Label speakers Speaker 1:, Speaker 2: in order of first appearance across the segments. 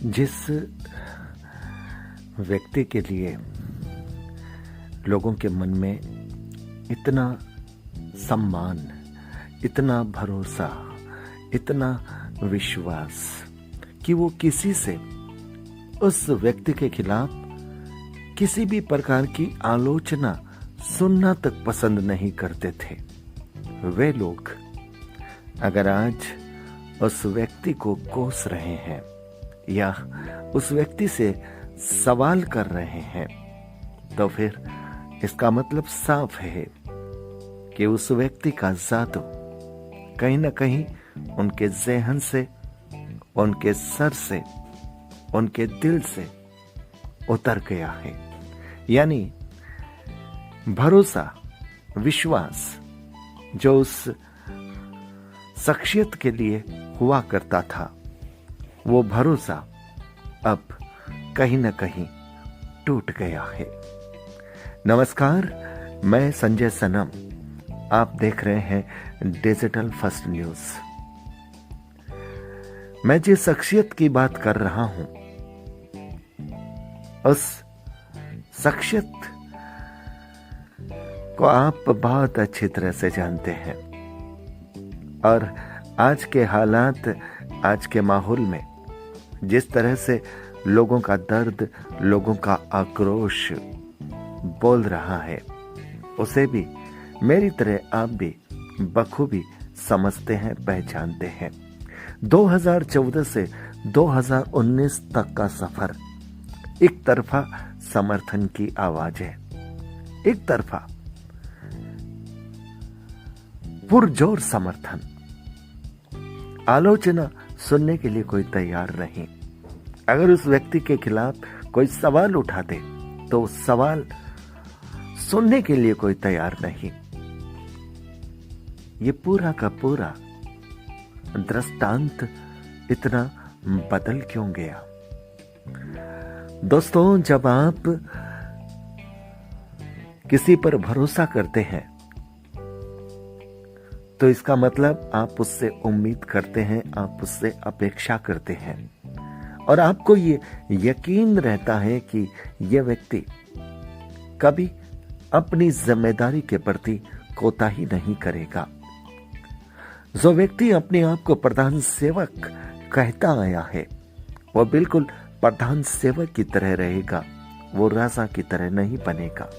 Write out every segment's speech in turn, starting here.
Speaker 1: जिस व्यक्ति के लिए लोगों के मन में इतना सम्मान, इतना भरोसा, इतना विश्वास कि वो किसी से उस व्यक्ति के खिलाफ किसी भी प्रकार की आलोचना सुनना तक पसंद नहीं करते थे, वे लोग अगर आज उस व्यक्ति को कोस रहे हैं या उस व्यक्ति से सवाल कर रहे हैं, तो फिर इसका मतलब साफ है कि उस व्यक्ति का जादू कहीं ना कहीं उनके ज़हन से, उनके सर से, उनके दिल से उतर गया है। यानी भरोसा, विश्वास जो उस शख्सियत के लिए हुआ करता था, वो भरोसा अब कहीं ना कहीं टूट गया है। नमस्कार, मैं संजय सनम, आप देख रहे हैं डिजिटल फर्स्ट न्यूज। मैं जिस शख्सियत की बात कर रहा हूं, उस शख्सियत को आप बहुत अच्छी तरह से जानते हैं और आज के हालात, आज के माहौल में जिस तरह से लोगों का दर्द, लोगों का आक्रोश बोल रहा है, उसे भी मेरी तरह आप भी बखूबी समझते हैं, पहचानते हैं। 2014 से 2019 तक का सफर एक तरफा समर्थन की आवाज है, एक तरफा पुरजोर समर्थन, आलोचना सुनने के लिए कोई तैयार नहीं। अगर उस व्यक्ति के खिलाफ कोई सवाल उठा दे तो सवाल सुनने के लिए कोई तैयार नहीं। ये पूरा का पूरा दृष्टांत इतना बदल क्यों गया? दोस्तों, जब आप किसी पर भरोसा करते हैं तो इसका मतलब आप उससे उम्मीद करते हैं, आप उससे अपेक्षा करते हैं और आपको ये यकीन रहता है कि यह व्यक्ति कभी अपनी जिम्मेदारी के प्रति कोताही नहीं करेगा। जो व्यक्ति अपने आप को प्रधान सेवक कहता आया है, वह बिल्कुल प्रधान सेवक की तरह रहेगा, वो राजा की तरह नहीं बनेगा।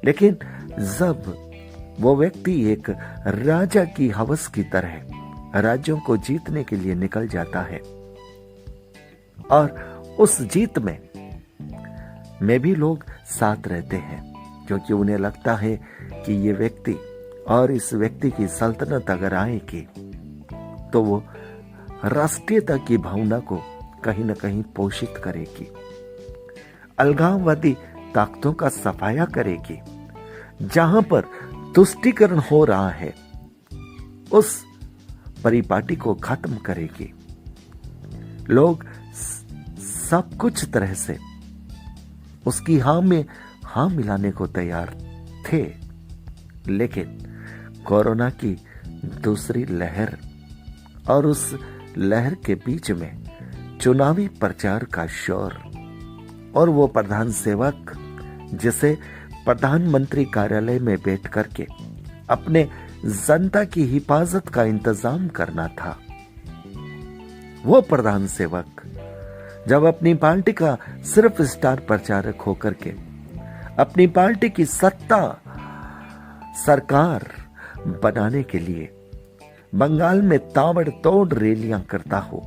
Speaker 1: लेकिन जब वो व्यक्ति एक राजा की हवस की तरह राज्यों को जीतने के लिए निकल जाता है और उस जीत में भी लोग साथ रहते हैं, क्योंकि उन्हें लगता है कि ये व्यक्ति और इस व्यक्ति की सल्तनत अगर आएगी तो वो राष्ट्रीयता की भावना को कहीं ना कहीं पोषित करेगी, अलगाववादी ताकतों का सफाया करेगी। जहां पर तुष्टीकरण हो रहा है, उस परिपाटी को खत्म करेगी। लोग सब कुछ तरह से उसकी हाँ में हाँ मिलाने को तैयार थे, लेकिन कोरोना की दूसरी लहर और उस लहर के बीच में चुनावी प्रचार का शोर और वो प्रधान सेवक जिसे प्रधानमंत्री कार्यालय में बैठ करके अपने जनता की हिफाजत का इंतजाम करना था, वो प्रधान सेवक जब अपनी पार्टी का सिर्फ स्टार प्रचारक होकर के अपनी पार्टी की सत्ता सरकार बनाने के लिए बंगाल में ताबड़तोड़ रैलियां करता हो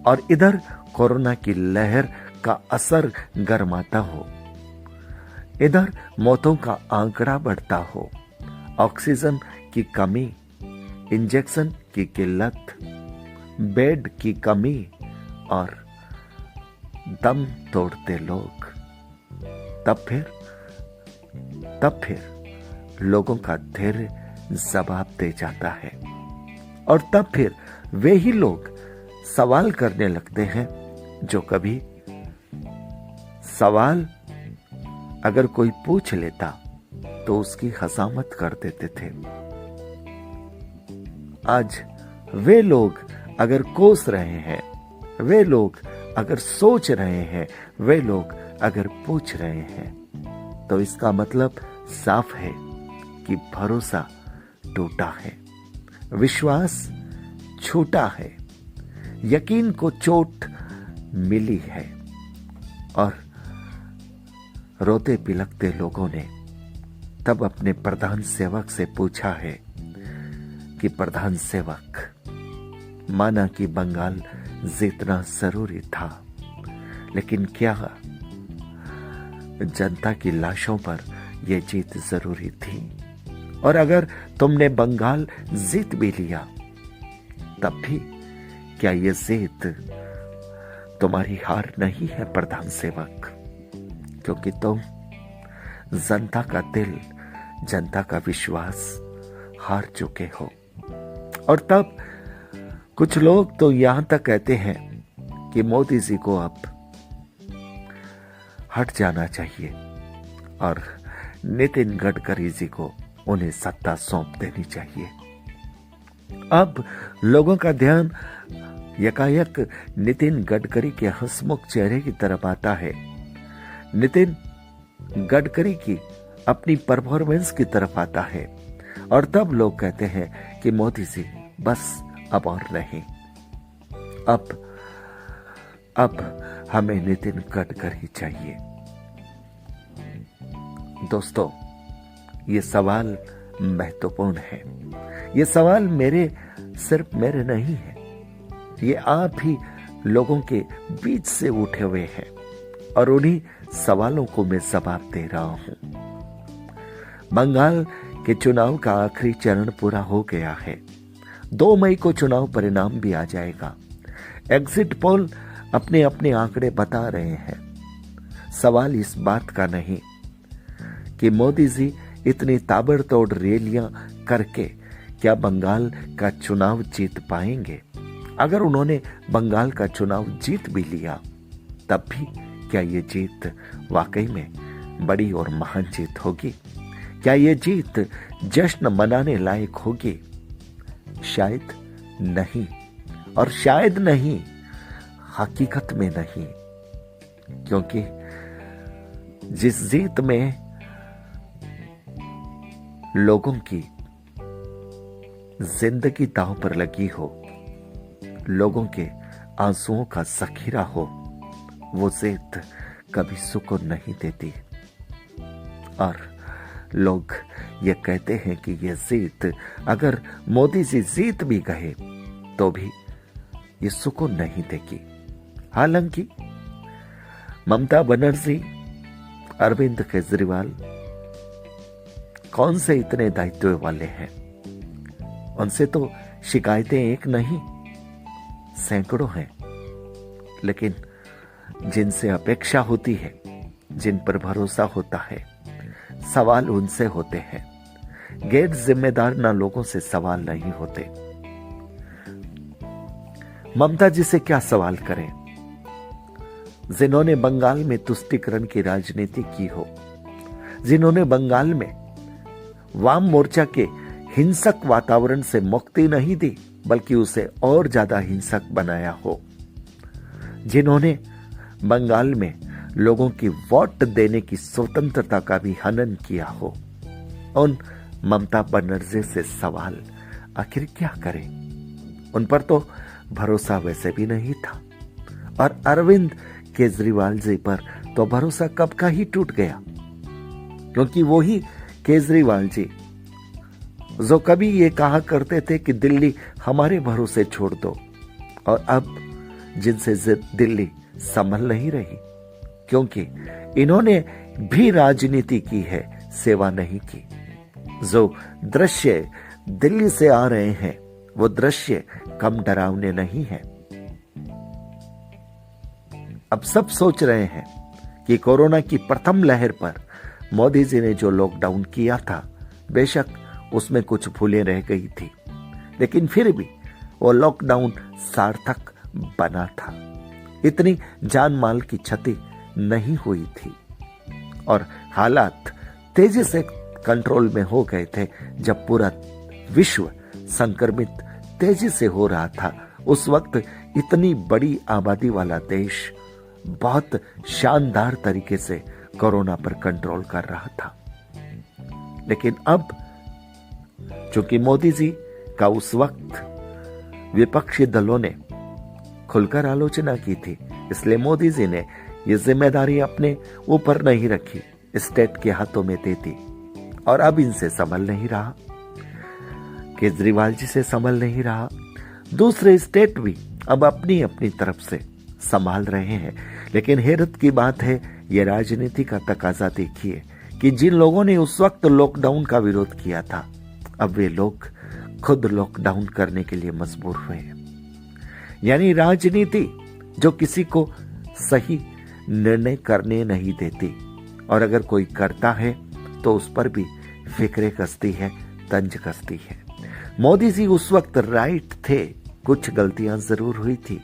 Speaker 1: और इधर कोरोना की लहर का असर गरमाता हो, इधर मौतों का आंकड़ा बढ़ता हो, ऑक्सीजन की कमी, इंजेक्शन की किल्लत, बेड की कमी और दम तोड़ते लोग, तब फिर लोगों का धैर्य जवाब दे जाता है और तब फिर वे ही लोग सवाल करने लगते हैं जो कभी सवाल अगर कोई पूछ लेता तो उसकी हजामत कर देते थे। आज वे लोग अगर कोस रहे हैं वे लोग अगर सोच रहे हैं, वे लोग अगर पूछ रहे हैं, तो इसका मतलब साफ है कि भरोसा टूटा है, विश्वास छूटा है, यकीन को चोट मिली है। और रोते बिलखते लोगों ने तब अपने प्रधान सेवक से पूछा है कि प्रधान सेवक, माना कि बंगाल जीतना जरूरी था, लेकिन क्या जनता की लाशों पर यह जीत जरूरी थी? और अगर तुमने बंगाल जीत भी लिया, तब भी क्या यह जीत तुम्हारी हार नहीं है प्रधान सेवक? क्योंकि तुम जनता का दिल, जनता का विश्वास हार चुके हो। और तब कुछ लोग तो यहां तक कहते हैं कि मोदी जी को अब हट जाना चाहिए और नितिन गडकरी जी को उन्हें सत्ता सौंप देनी चाहिए। अब लोगों का ध्यान यकायक नितिन गडकरी के हंसमुख चेहरे की तरफ आता है, नितिन गडकरी की अपनी परफॉर्मेंस की तरफ आता है। और तब लोग कहते हैं कि मोदी जी बस अब और नहीं, अब हमें नितिन गडकरी चाहिए। दोस्तों, ये सवाल महत्वपूर्ण है। ये सवाल सिर्फ मेरे नहीं है, ये आप ही लोगों के बीच से उठे हुए हैं और उन्हीं सवालों को मैं जवाब दे रहा हूं। बंगाल के चुनाव का आखिरी चरण पूरा हो गया है। 2 मई को चुनाव परिणाम भी आ जाएगा। एग्जिट पोल अपने अपने आंकड़े बता रहे हैं। सवाल इस बात का नहीं कि मोदी जी इतनी ताबड़तोड़ रैलियां करके क्या बंगाल का चुनाव जीत पाएंगे। अगर उन्होंने बंगाल का चुनाव जीत भी लिया, तब भी क्या ये जीत वाकई में बड़ी और महान जीत होगी? क्या ये जीत जश्न मनाने लायक होगी? शायद नहीं, और शायद नहीं, हकीकत में नहीं। क्योंकि जिस जीत में लोगों की जिंदगी दांव पर लगी हो, लोगों के आंसुओं का जखीरा हो, वो जीत कभी सुकून नहीं देती। और लोग ये कहते हैं कि ये जीत, अगर मोदी जी जीत भी गए तो भी ये सुकून नहीं देगी। हालांकि ममता बनर्जी, अरविंद केजरीवाल कौन से इतने दायित्व वाले हैं? उनसे तो शिकायतें एक नहीं, सैकड़ों हैं। लेकिन जिनसे अपेक्षा होती है, जिन पर भरोसा होता है, सवाल उनसे होते हैं। गैर जिम्मेदार ना लोगों से सवाल नहीं होते। ममता जी से क्या सवाल करें, जिन्होंने बंगाल में तुष्टीकरण की राजनीति की हो, जिन्होंने बंगाल में वाम मोर्चा के हिंसक वातावरण से मुक्ति नहीं दी, बल्कि उसे और ज्यादा हिंसक बनाया हो, जिन्होंने बंगाल में लोगों की वोट देने की स्वतंत्रता का भी हनन किया हो, उन ममता बनर्जी से सवाल आखिर क्या करें? उन पर तो भरोसा वैसे भी नहीं था। और अरविंद केजरीवाल जी पर तो भरोसा कब का ही टूट गया, क्योंकि वो ही केजरीवाल जी जो कभी ये कहा करते थे कि दिल्ली हमारे भरोसे छोड़ दो, और अब जिनसे दिल्ली संभल नहीं रही, क्योंकि इन्होंने भी राजनीति की है, सेवा नहीं की। जो दृश्य दिल्ली से आ रहे हैं, वो दृश्य कम डरावने नहीं है। अब सब सोच रहे हैं कि कोरोना की प्रथम लहर पर मोदी जी ने जो लॉकडाउन किया था, बेशक उसमें कुछ भूलें रह गई थी, लेकिन फिर भी वो लॉकडाउन सार्थक बना था। इतनी जान माल की क्षति नहीं हुई थी और हालात तेजी से कंट्रोल में हो गए थे। जब पूरा विश्व संक्रमित तेजी से हो रहा था, उस वक्त इतनी बड़ी आबादी वाला देश बहुत शानदार तरीके से कोरोना पर कंट्रोल कर रहा था। लेकिन अब चूंकि मोदी जी का उस वक्त विपक्षी दलों ने खुलकर आलोचना की थी, इसलिए मोदी जी ने ये जिम्मेदारी अपने ऊपर नहीं रखी, स्टेट के हाथों में दे दी। और अब इनसे संभल नहीं रहा, केजरीवाल जी से संभल नहीं रहा, दूसरे स्टेट भी अब अपनी अपनी तरफ से संभाल रहे हैं। लेकिन हैरत की बात है, ये राजनीति का तकाजा देखिए कि जिन लोगों ने उस वक्त लॉकडाउन का विरोध किया था, अब वे लोग खुद लॉकडाउन करने के लिए मजबूर हुए हैं। यानी राजनीति जो किसी को सही निर्णय करने नहीं देती, और अगर कोई करता है तो उस पर भी फिक्रे कसती है, तंज कसती है। मोदी जी उस वक्त राइट थे, कुछ गलतियां जरूर हुई थी,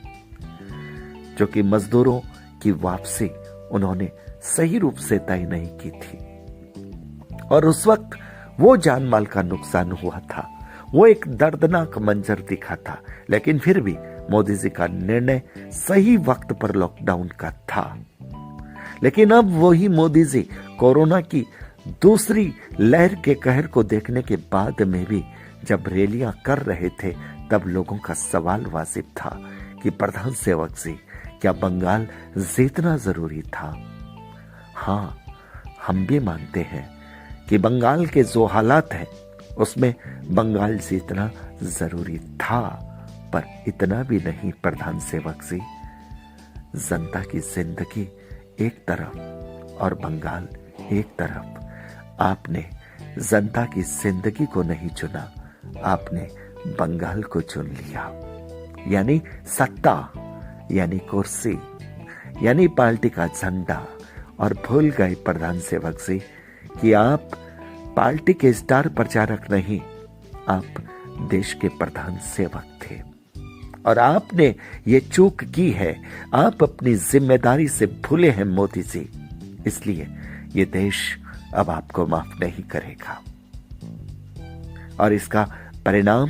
Speaker 1: जो कि मजदूरों की वापसी उन्होंने सही रूप से तय नहीं की थी। और उस वक्त वो जान माल का नुकसान हुआ था, वो एक दर्दनाक मंजर दिखा था। लेकिन फिर भी मोदी जी का निर्णय सही वक्त पर लॉकडाउन का था। लेकिन अब वही मोदी जी कोरोना की दूसरी लहर के कहर को देखने के बाद में भी जब रैलियां कर रहे थे, तब लोगों का सवाल वाजिब था कि प्रधान सेवक जी, क्या बंगाल जीतना जरूरी था? हाँ, हम भी मानते हैं कि बंगाल के जो हालात हैं उसमें बंगाल जीतना जरूरी था, पर इतना भी नहीं प्रधान सेवक जी। जनता की जिंदगी एक तरफ और बंगाल एक तरफ। आपने जनता की जिंदगी को नहीं चुना, आपने बंगाल को चुन लिया। यानी सत्ता, यानी कुर्सी, यानी पार्टी का झंडा। और भूल गए प्रधान सेवक जी कि आप पार्टी के स्टार प्रचारक नहीं, आप देश के प्रधान सेवक थे। और आपने ये चूक की है, आप अपनी जिम्मेदारी से भूले हैं मोदी जी, इसलिए ये देश अब आपको माफ नहीं करेगा। और इसका परिणाम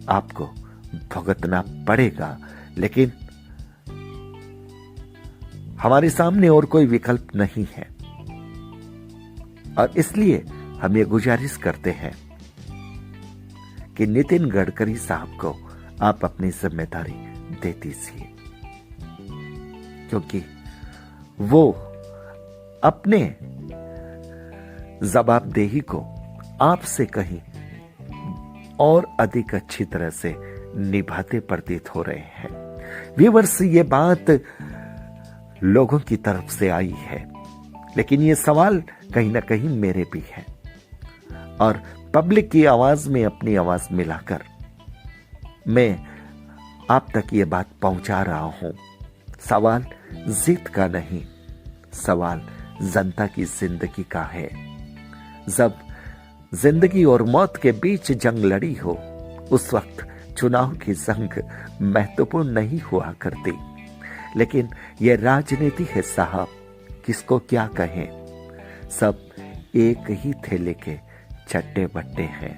Speaker 1: आपको भुगतना पड़ेगा। लेकिन हमारे सामने और कोई विकल्प नहीं है, और इसलिए हम ये गुजारिश करते हैं कि नितिन गडकरी साहब को आप अपनी जिम्मेदारी दे दीजिए, क्योंकि वो अपने जवाबदेही को आपसे कहीं और अधिक अच्छी तरह से निभाते प्रतीत हो रहे हैं। व्यूअर्स, ये बात लोगों की तरफ से आई है, लेकिन ये सवाल कहीं ना कहीं मेरे भी है, और पब्लिक की आवाज में अपनी आवाज मिलाकर मैं आप तक ये बात पहुंचा रहा हूं। सवाल जीत का नहीं, सवाल जनता की जिंदगी का है। जब जिंदगी और मौत के बीच जंग लड़ी हो, उस वक्त चुनाव की जंग महत्वपूर्ण नहीं हुआ करती। लेकिन यह राजनीति है साहब, किसको क्या कहें, सब एक ही थैले के चट्टे बट्टे हैं,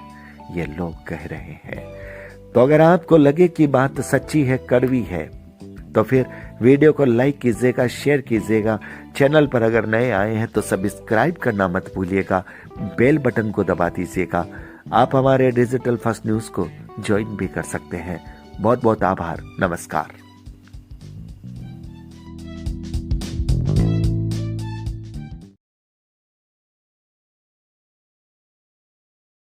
Speaker 1: ये लोग कह रहे हैं। तो अगर आपको लगे कि बात सच्ची है, कड़वी है, तो फिर वीडियो को लाइक कीजिएगा, शेयर कीजिएगा। चैनल पर अगर नए आए हैं तो सब्सक्राइब करना मत भूलिएगा, बेल बटन को दबा दीजिएगा। आप हमारे डिजिटल फर्स्ट न्यूज को ज्वाइन भी कर सकते हैं। बहुत बहुत आभार, नमस्कार।